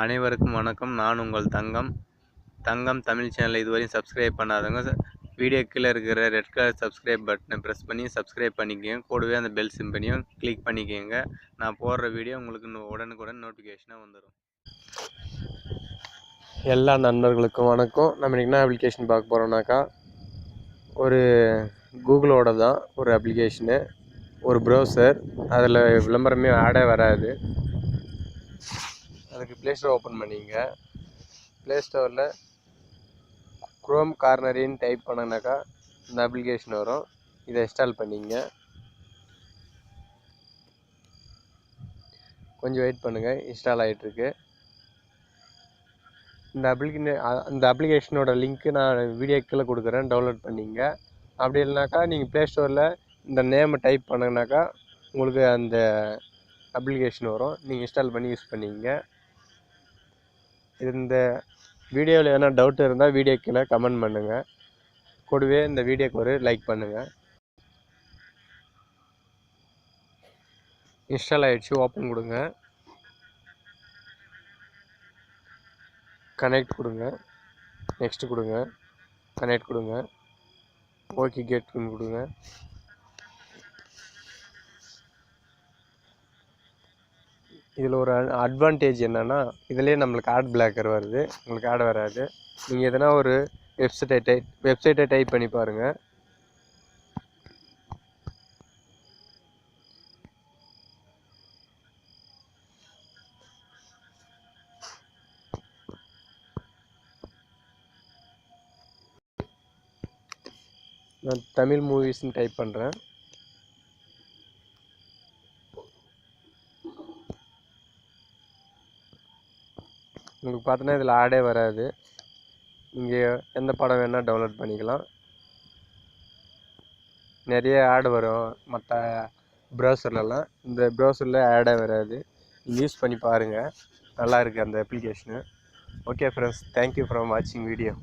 அனைவருக்கும் வணக்கம். நான் உங்கள் தங்கம் தமிழ் சேனலை இதுவரையும் சப்ஸ்கிரைப் பண்ணாதவங்க வீடியோ கீழே இருக்கிற ரெட் கலர் சப்ஸ்கிரைப் பட்டனை ப்ரெஸ் பண்ணி சப்ஸ்கிரைப் பண்ணிக்கோங்க. கூடவே அந்த பெல் சிம்பனையும் கிளிக் பண்ணிக்கோங்க. நான் போடுற வீடியோ உங்களுக்கு உடனுக்குடன் நோட்டிஃபிகேஷனாக வந்துடும். எல்லா நண்பர்களுக்கும் வணக்கம். நம்ம இன்றைக்கி என்ன அப்ளிகேஷன் பார்க்க போகிறோம்னாக்கா, ஒரு கூகுளோட தான் ஒரு அப்ளிகேஷனு, ஒரு ப்ரௌசர். அதில் விளம்பரமே ஆடே வராது. அதுக்கு ப்ளே ஸ்டோர் ஓப்பன் பண்ணிங்க. ப்ளே ஸ்டோரில் க்ரோம் கார்னரின்னு டைப் பண்ணனாக்கா இந்த அப்ளிகேஷன் வரும். இதை இன்ஸ்டால் பண்ணிங்க. கொஞ்சம் வெயிட் பண்ணுங்கள், இன்ஸ்டால் ஆகிட்டுருக்கு. இந்த அப்ளிகேஷனோட லிங்க்கு நான் வீடியோ கீழே கொடுக்குறேன், டவுன்லோட் பண்ணிங்க. அப்படி இல்லைனாக்கா நீங்கள் ப்ளே ஸ்டோரில் இந்த நேமை டைப் பண்ணிங்கனாக்கா உங்களுக்கு அந்த அப்ளிகேஷன் வரும். நீங்கள் இன்ஸ்டால் பண்ணி யூஸ் பண்ணிங்க. இந்த வீடியோவில் எதனா டவுட் இருந்தால் வீடியோ கீழே கமெண்ட் பண்ணுங்கள். கூடவே இந்த வீடியோக்கு ஒரு லைக் பண்ணுங்கள். இன்ஸ்டால் ஆகிடுச்சு. ஓப்பன் கொடுங்க, கனெக்ட் கொடுங்க, நெக்ஸ்ட் கொடுங்க, கனெக்ட் கொடுங்க, ஓகே கேட் கொடுங்க. இதில் ஒரு அட்வான்டேஜ் என்னென்னா, இதிலே நம்மளுக்கு ஆட் பிளாக்கர் வருது, உங்களுக்கு ஆட் வராது. நீங்கள் எதனா ஒரு வெப்சைட்டை டைப் பண்ணி பாருங்கள். நான் தமிழ் மூவிஸ்ன்னு டைப் பண்ணுறேன். உங்களுக்கு பார்த்தோன்னா இதில் ஆடே வராது. நீங்கள் எந்த படம் வேணால் டவுன்லோட் பண்ணிக்கலாம். நிறைய ஆடு வரும் மற்ற ப்ரௌசர்லலாம். இந்த ப்ரௌசரில் ஆடே வராது. நீங்கள் யூஸ் பண்ணி பாருங்கள், நல்லா இருக்குது அந்த application. Okay friends, thank you for வாட்சிங் வீடியோ.